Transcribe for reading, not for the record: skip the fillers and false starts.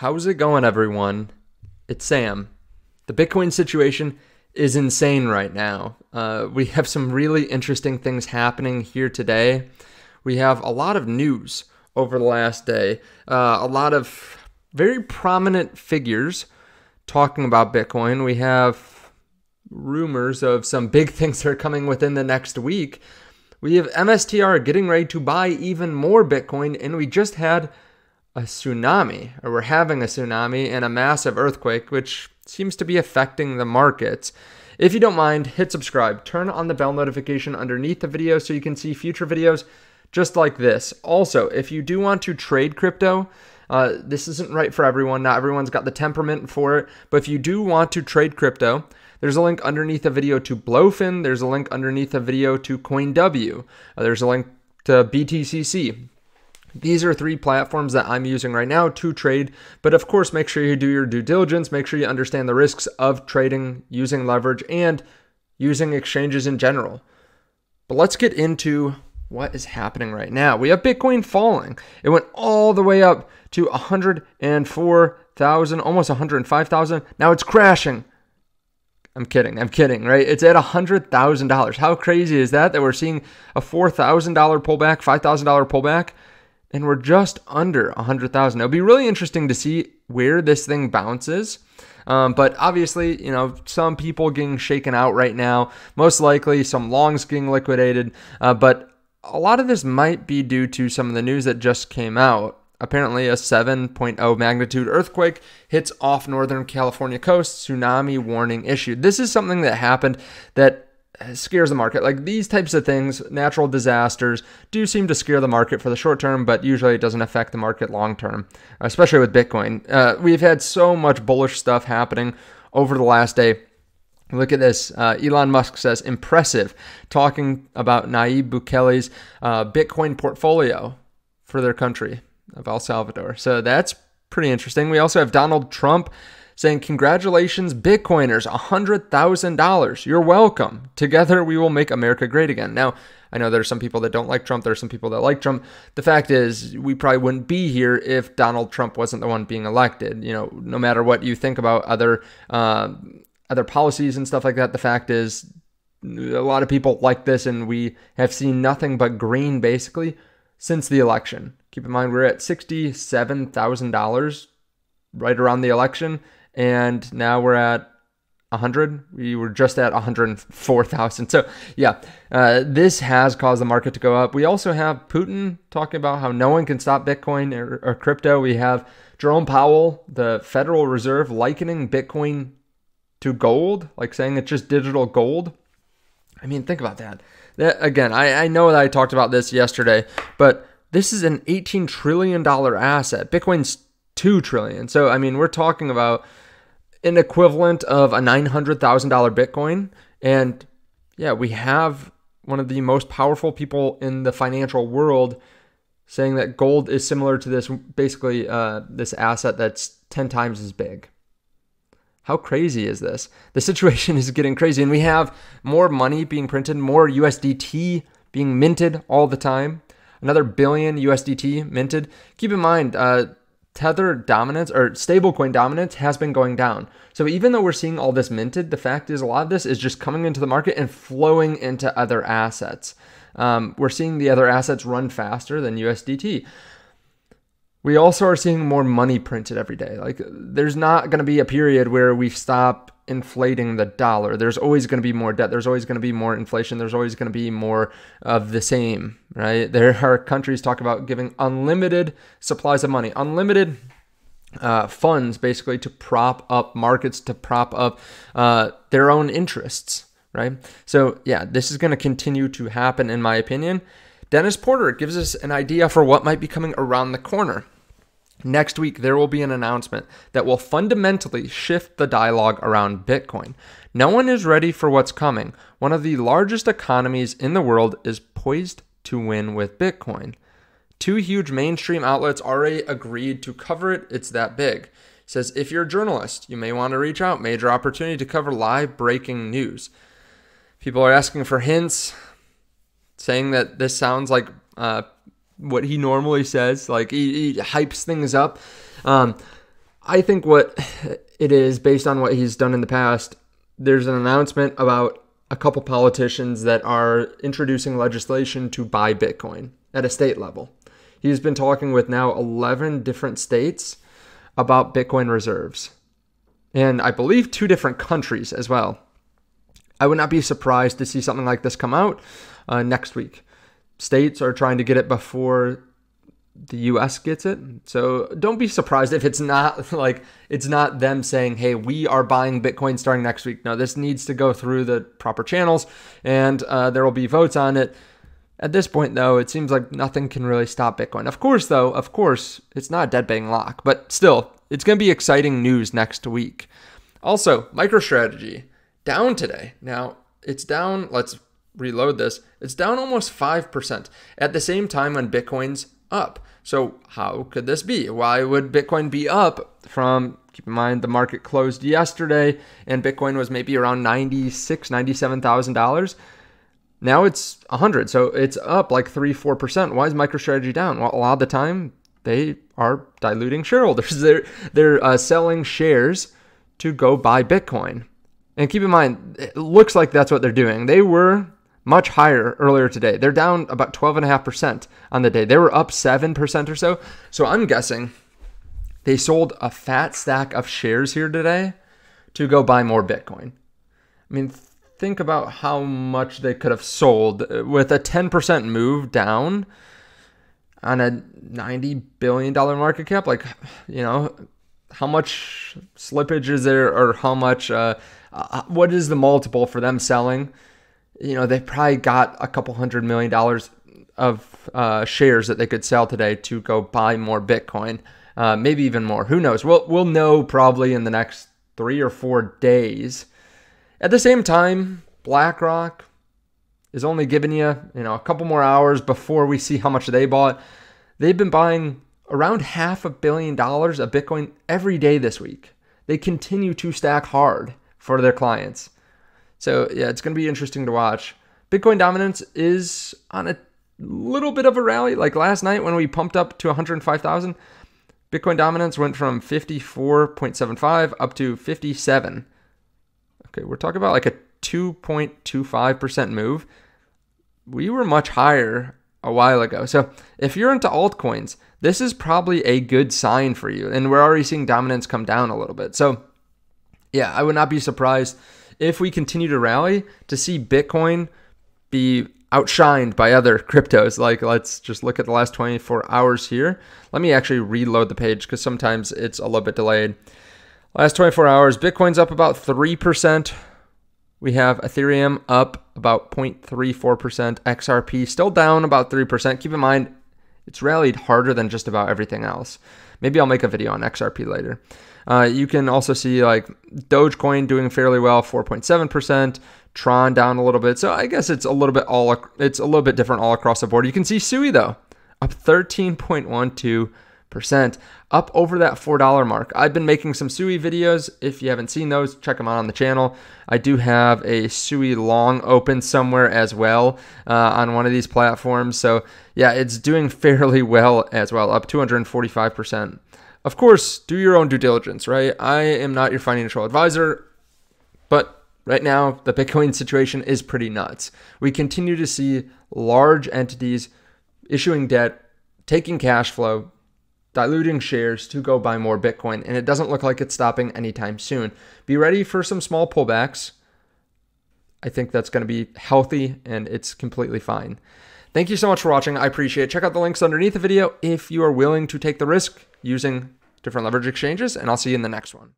How's it going, everyone? It's Sam. The Bitcoin situation is insane right now. We have some really interesting things happening here today. We have a lot of news over the last day. A lot of very prominent figures talking about Bitcoin. We have rumors of some big things that are coming within the next week. We have MSTR getting ready to buy even more Bitcoin, and we just had a tsunami, or we're having a tsunami and a massive earthquake, which seems to be affecting the markets. If you don't mind, hit subscribe, turn on the bell notification underneath the video so you can see future videos just like this. Also, if you do want to trade crypto, this isn't right for everyone. Not everyone's got the temperament for it, but if you do want to trade crypto, there's a link underneath the video to Blofin. There's a link underneath the video to CoinW. There's a link to BTCC. These are three platforms that I'm using right now to trade, but of course, make sure you do your due diligence, make sure you understand the risks of trading, using leverage, and using exchanges in general. But let's get into what is happening right now. We have Bitcoin falling. It went all the way up to 104,000, almost 105,000. Now it's crashing. I'm kidding, right? It's at $100,000. How crazy is that we're seeing a $4,000 pullback, $5,000 pullback? And we're just under 100,000. It'll be really interesting to see where this thing bounces. But obviously, some people getting shaken out right now. Most likely some longs getting liquidated. But a lot of this might be due to some of the news that just came out. Apparently a 7.0 magnitude earthquake hits off Northern California coast, tsunami warning issued. This is something that happened that scares the market. Like these types of things, natural disasters, do seem to scare the market for the short term, but usually it doesn't affect the market long term, especially with Bitcoin. We've had so much bullish stuff happening over the last day. Look at this. Elon Musk says, impressive, talking about Nayib Bukele's Bitcoin portfolio for their country of El Salvador. So that's pretty interesting. We also have Donald Trump saying, congratulations, Bitcoiners, $100,000. You're welcome. Together, we will make America great again. Now, I know there's some people that don't like Trump. There's some people that like Trump. The fact is, we probably wouldn't be here if Donald Trump wasn't the one being elected. No matter what you think about other policies and stuff like that, the fact is, a lot of people like this, and we have seen nothing but green, basically, since the election. Keep in mind, we're at $67,000 right around the election. And now we're at 100. We were just at 104,000. So yeah, this has caused the market to go up. We also have Putin talking about how no one can stop Bitcoin or crypto. We have Jerome Powell, the Federal Reserve, likening Bitcoin to gold, like saying it's just digital gold. I mean, think about that. Again, I know that I talked about this yesterday, but this is an $18 trillion asset. Bitcoin's $2 trillion. So, I mean, we're talking about an equivalent of a $900,000 Bitcoin. And yeah, we have one of the most powerful people in the financial world saying that gold is similar to this, basically this asset that's 10 times as big. How crazy is this? The situation is getting crazy. And we have more money being printed, more USDT being minted all the time. Another billion USDT minted. Keep in mind, Tether dominance or stablecoin dominance has been going down. So even though we're seeing all this minted, the fact is a lot of this is just coming into the market and flowing into other assets. We're seeing the other assets run faster than USDT. We also are seeing more money printed every day. Like there's not going to be a period where we stop inflating the dollar. There's always going to be more debt. There's always going to be more inflation. There's always going to be more of the same, right? There are countries talk about giving unlimited supplies of money, unlimited funds basically to prop up markets, to prop up their own interests, right? So yeah, this is going to continue to happen in my opinion. Dennis Porter gives us an idea for what might be coming around the corner. Next week, there will be an announcement that will fundamentally shift the dialogue around Bitcoin. No one is ready for what's coming. One of the largest economies in the world is poised to win with Bitcoin. Two huge mainstream outlets already agreed to cover it. It's that big. It says, if you're a journalist, you may want to reach out. Major opportunity to cover live breaking news. People are asking for hints, saying that this sounds like what he normally says, like he hypes things up. I think what it is, based on what he's done in the past, there's an announcement about a couple politicians that are introducing legislation to buy Bitcoin at a state level. He's been talking with now 11 different states about Bitcoin reserves, and I believe 2 different countries as well. I would not be surprised to see something like this come out next week. States are trying to get it before the US gets it. So don't be surprised if it's not like, it's not them saying, hey, we are buying Bitcoin starting next week. No, this needs to go through the proper channels, and there will be votes on it. At this point, though, it seems like nothing can really stop Bitcoin. Of course, it's not a dead bang lock, but still, it's going to be exciting news next week. Also, MicroStrategy down today. Now, it's down, let's reload this. It's down almost 5% at the same time when Bitcoin's up. So how could this be? Why would Bitcoin be up from, keep in mind, the market closed yesterday and Bitcoin was maybe around $96,000, $97,000. Now it's 100. So it's up like 3-4%. Why is MicroStrategy down? Well, a lot of the time they are diluting shareholders. They're selling shares to go buy Bitcoin. And keep in mind, it looks like that's what they're doing. They were much higher earlier today. They're down about 12.5% on the day. They were up 7% or so. So I'm guessing they sold a fat stack of shares here today to go buy more Bitcoin. I mean, think about how much they could have sold with a 10% move down on a $90 billion market cap. Like, you know, how much slippage is there, or how much, what is the multiple for them selling? You know, they probably got a couple $100 million of shares that they could sell today to go buy more Bitcoin, maybe even more. Who knows? We'll know probably in the next 3 or 4 days. At the same time, BlackRock is only giving you, a couple more hours before we see how much they bought. They've been buying around $500 million of Bitcoin every day this week. They continue to stack hard for their clients. So yeah, it's going to be interesting to watch. Bitcoin dominance is on a little bit of a rally. Like last night when we pumped up to 105,000, Bitcoin dominance went from 54.75 up to 57. Okay, we're talking about like a 2.25% move. We were much higher a while ago. So if you're into altcoins, this is probably a good sign for you. And we're already seeing dominance come down a little bit. So yeah, I would not be surprised if we continue to rally to see Bitcoin be outshined by other cryptos. Like, let's just look at the last 24 hours here. Let me actually reload the page because sometimes it's a little bit delayed. Last 24 hours, Bitcoin's up about 3%. We have Ethereum up about 0.34%. XRP still down about 3%. Keep in mind, it's rallied harder than just about everything else. Maybe I'll make a video on XRP later. You can also see like Dogecoin doing fairly well, 4.7%. Tron down a little bit. So I guess it's a little bit different all across the board. You can see Sui though, up 13.12%, up over that $4 mark. I've been making some Sui videos. If you haven't seen those, check them out on the channel. I do have a Sui long open somewhere as well on one of these platforms. So yeah, it's doing fairly well as well, up 245%. Of course, do your own due diligence, right? I am not your financial advisor, but right now, the Bitcoin situation is pretty nuts. We continue to see large entities issuing debt, taking cash flow, diluting shares to go buy more Bitcoin, and it doesn't look like it's stopping anytime soon. Be ready for some small pullbacks. I think that's going to be healthy, and it's completely fine. Thank you so much for watching. I appreciate it. Check out the links underneath the video if you are willing to take the risk using different leverage exchanges, and I'll see you in the next one.